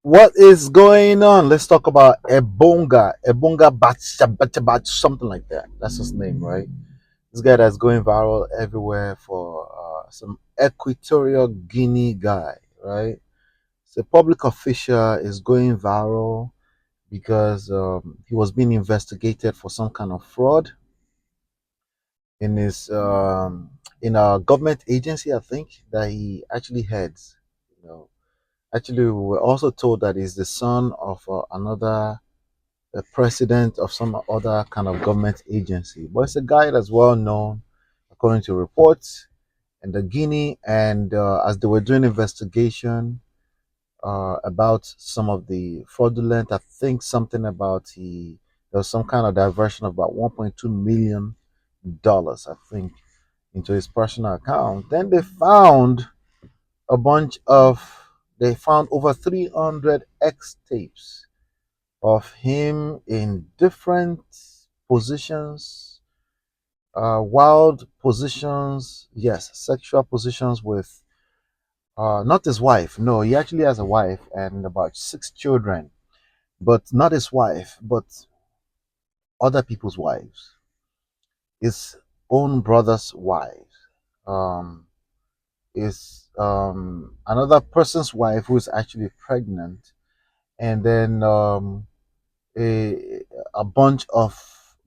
What is going on? Let's talk about Ebonga, something like that. That's his name, right? This guy that's going viral everywhere for some Equatorial Guinea guy, right? So a public official is going viral because he was being investigated for some kind of fraud in his in a government agency, I think, that he actually heads. You know, actually, we were also told that he's the son of another the president of some other kind of government agency. But it's a guy that's well known, according to reports, in the Guinea. And as they were doing investigation about some of the fraudulent, I think something about there was some kind of diversion of about $1.2 million, I think, into his personal account. Then a bunch of they found over 300 X tapes of him in different positions, wild positions, yes, sexual positions with not his wife. No, he actually has a wife and about six children, but not his wife, but other people's wives, his own brother's wives, is another person's wife who is actually pregnant, and then a, a bunch of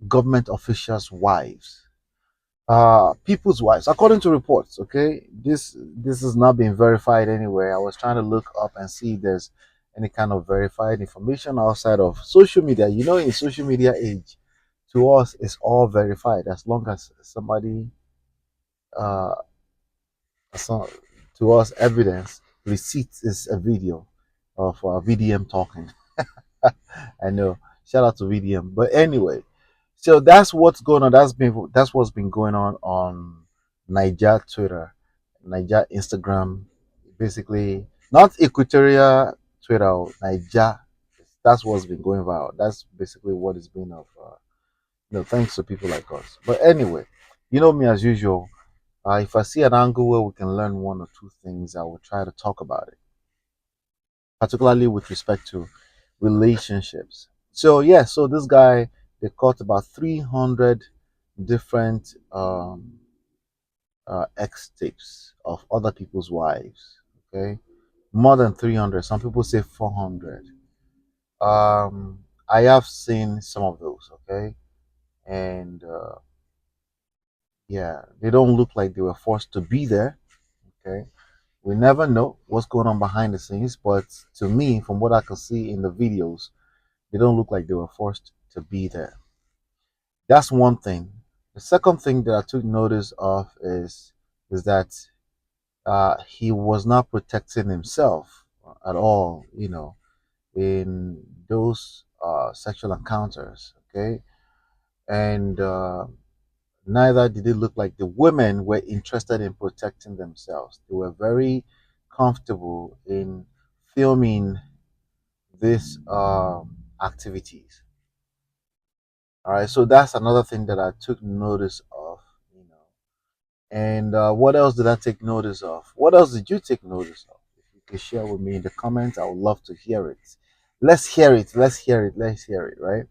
government officials' wives, people's wives, according to reports. Okay, this has not been verified anywhere. I was trying to look up and see if there's any kind of verified information outside of social media. You know, in social media age, to us, it's all verified as long as somebody, uh, so, to us, evidence, receipts is a video of VDM talking. I know. Shout out to VDM. But anyway, so that's what's going on. That's what's been going on Niger Twitter, Niger Instagram, basically not Equatorial Twitter, Niger. That's what's been going viral. That's basically what it's been of. Thanks to people like us. But anyway, you know me as usual. If I see an angle where we can learn one or two things, I will try to talk about it, particularly with respect to relationships. So yeah, so this guy, they caught about 300 different ex tapes of other people's wives. Okay, more than 300. Some people say 400. I have seen some of those. Okay, and yeah, they don't look like they were forced to be there. Okay, we never know what's going on behind the scenes, but to me, from what I can see in the videos, they don't look like they were forced to be there. That's one thing. The second thing that I took notice of is that he was not protecting himself at all, in those sexual encounters. Okay, and neither did it look like the women were interested in protecting themselves. They were very comfortable in filming these activities. All right, so that's another thing that I took notice of, you know. And what else did I take notice of? What else did you take notice of? If you could share with me in the comments, I would love to hear it. Let's hear it. Let's hear it. Let's hear it. Right.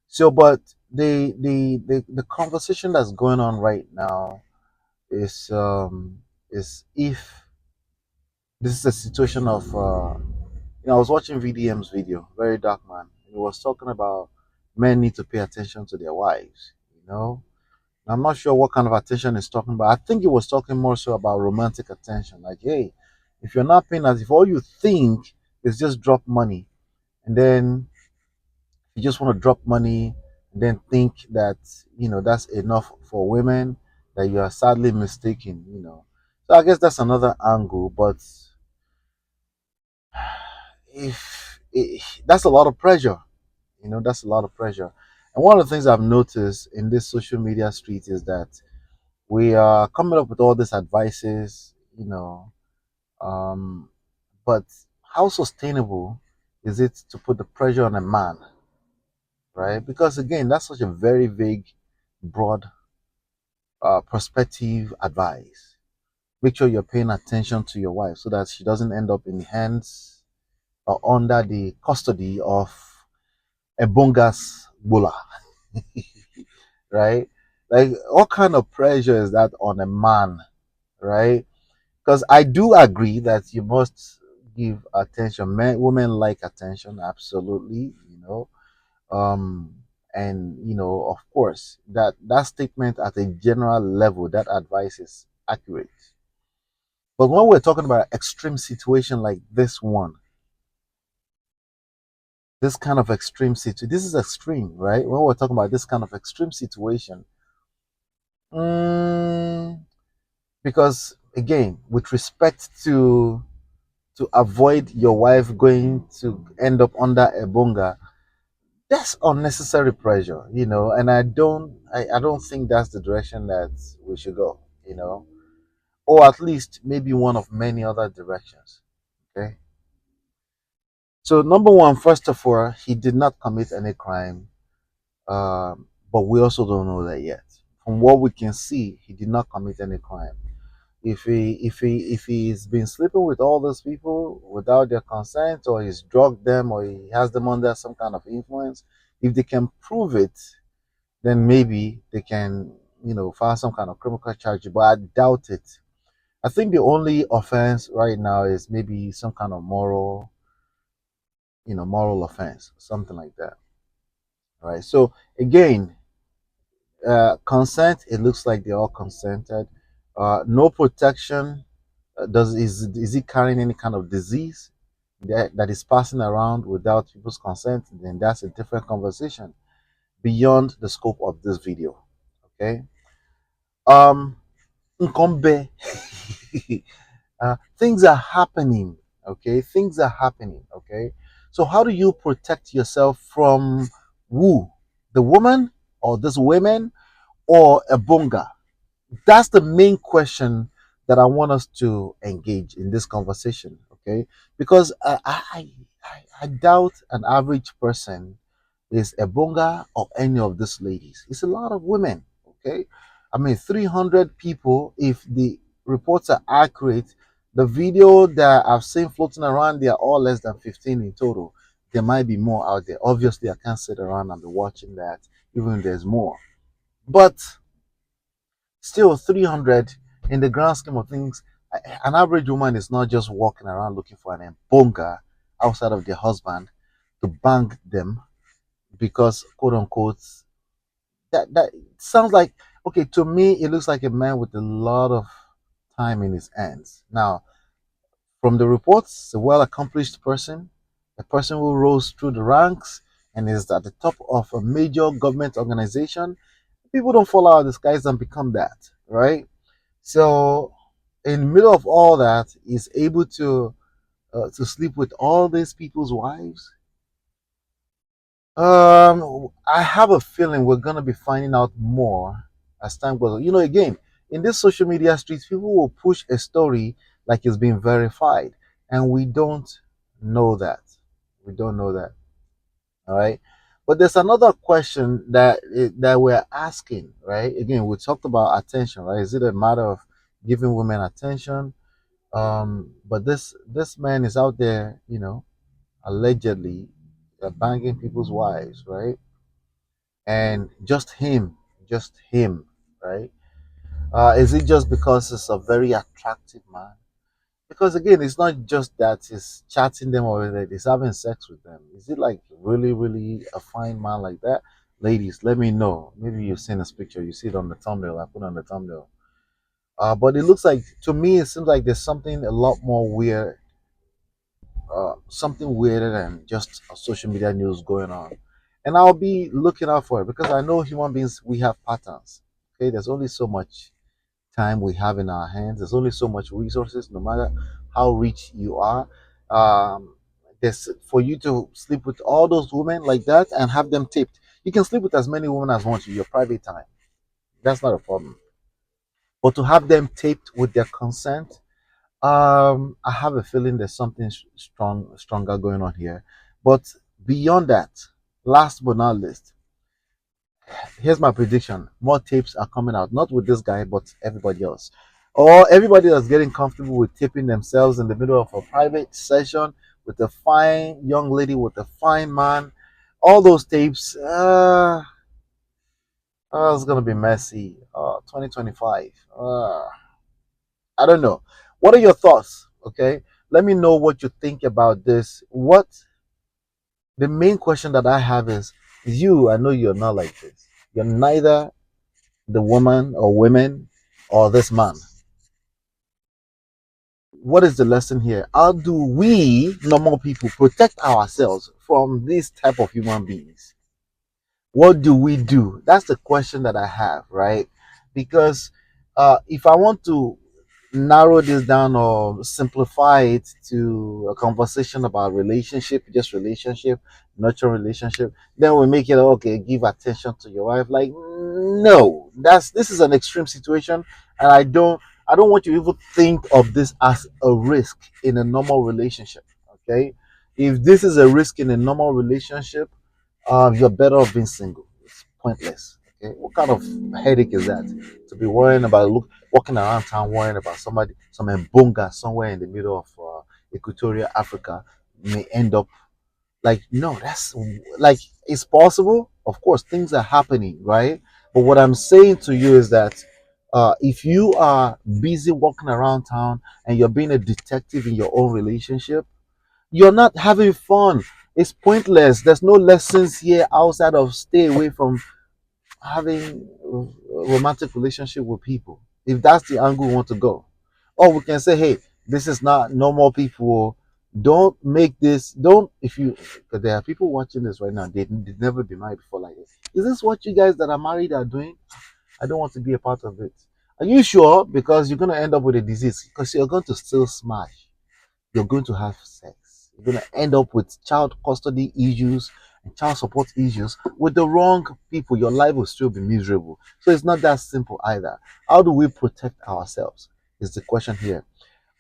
So, but the conversation that's going on right now is if this is a situation of I was watching VDM's video, very dark man. He was talking about men need to pay attention to their wives. I'm not sure what kind of attention he's talking about. I think he was talking more so about romantic attention. Like, hey, if you're not paying, as if all you think is just drop money, and then you just want to drop money, and then think that that's enough for women, that you are sadly mistaken. So I guess that's another angle, but if that's a lot of pressure. That's a lot of pressure. And one of the things I've noticed in this social media street is that we are coming up with all these advices, um, but how sustainable is it to put the pressure on a man, right? Because again, that's such a very vague, broad perspective advice. Make sure you're paying attention to your wife so that she doesn't end up in the hands. under the custody of Ebonga's Bula, right? Like, what kind of pressure is that on a man, right? Because I do agree that you must give attention. Men, women like attention, absolutely, um, and of course, that statement at a general level, that advice is accurate. But when we're talking about extreme situation like this one, this kind of extreme situation, this is extreme, right? When we're talking about this kind of extreme situation, mm, because again, with respect to avoid your wife going to end up under a bonga, that's unnecessary pressure, and I don't think that's the direction that we should go, or at least maybe one of many other directions. Okay. So number one, first of all, he did not commit any crime, but we also don't know that yet. From what we can see, he did not commit any crime. If he's been sleeping with all those people without their consent, or he's drugged them, or he has them under some kind of influence, if they can prove it, then maybe they can, file some kind of criminal charge. But I doubt it. I think the only offense right now is maybe some kind of moral offense, something like that. Right. So again, consent. It looks like they all consented. No protection. Is he carrying any kind of disease that is passing around without people's consent? Then that's a different conversation beyond the scope of this video. Okay. Um, Nkombe. Things are happening. Okay, things are happening. Okay, so how do you protect yourself from who, the woman, or this women, or a bonga? That's the main question that I want us to engage in this conversation. Okay, because I doubt an average person is a bonga or any of these ladies. It's a lot of women. Okay, I mean 300 people. If the reports are accurate, the video that I've seen floating around, they are all less than 15 in total. There might be more out there. Obviously, I can't sit around and be watching that, even if there's more. But still, 300 in the grand scheme of things, an average woman is not just walking around looking for an bonga outside of their husband to bang them because, quote unquote, that sounds like, okay, to me it looks like a man with a lot of time in his hands. Now, from the reports, a well accomplished person, a person who rose through the ranks and is at the top of a major government organization. People don't fall out of the skies and become that, right? So in the middle of all that, he's able to sleep with all these people's wives. I have a feeling we're gonna be finding out more as time goes on. Again, in this social media streets, people will push a story like it's been verified, and we don't know that. We don't know that. All right. But there's another question that we're asking, right? Again, we talked about attention, right? Is it a matter of giving women attention? But this man is out there, allegedly banging people's wives, right? And just him, right? Is it just because he's a very attractive man? Because again, it's not just that he's chatting them or that he's having sex with them. Is it like really, really a fine man like that? Ladies, let me know. Maybe you've seen this picture. You see it on the thumbnail. I put on the thumbnail. But it looks like, to me, it seems like there's something a lot more weird, something weirder than just a social media news going on. And I'll be looking out for it because I know human beings, we have patterns. Okay, there's only so much time we have in our hands. There's only so much resources, no matter how rich you are. Um, there's for you to sleep with all those women like that and have them taped. You can sleep with as many women as want in your private time. That's not a problem. But to have them taped with their consent, I have a feeling there's something stronger going on here. But beyond that, last but not least, here's my prediction: more tapes are coming out, not with this guy, but everybody else, or everybody that's getting comfortable with taping themselves in the middle of a private session with a fine young lady with a fine man. All those tapes, it's gonna be messy. 2025. I don't know. What are your thoughts? Okay, let me know what you think about this. What the main question that I have is you. I know you're not like this. You're neither the woman or women or this man. What is the lesson here? How do we normal people protect ourselves from these type of human beings? What do we do? That's the question that I have, right? Because if I want to narrow this down or simplify it to a conversation about relationship, just relationship, nurture relationship, then we make it okay, give attention to your wife. Like, no, this is an extreme situation, and I don't want you to even think of this as a risk in a normal relationship. Okay. If this is a risk in a normal relationship, you're better off being single. It's pointless. Okay, what kind of headache is that? To be worrying about walking around town worrying about somebody, some Engonga somewhere in the middle of Equatorial Africa may end up like no. That's like it's possible. Of course, things are happening, right? But what I'm saying to you is that if you are busy walking around town and you're being a detective in your own relationship, you're not having fun. It's pointless. There's no lessons here outside of stay away from having a romantic relationship with people. If that's the angle we want to go, or we can say, hey, this is not normal people. Don't make this. Don't if you because there are people watching this right now. They've never been married before like this. Is this what you guys that are married are doing? I don't want to be a part of it. Are you sure? Because you're gonna end up with a disease. Because you're going to still smash, you're going to have sex. You're going to end up with child custody issues and child support issues with the wrong people. Your life will still be miserable. So it's not that simple either. How do we protect ourselves? Is the question here.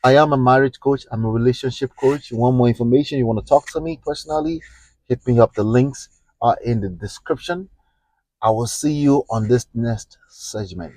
I am a marriage coach. I'm a relationship coach. You want more information? You want to talk to me personally? Hit me up. The links are in the description. I will see you on this next segment.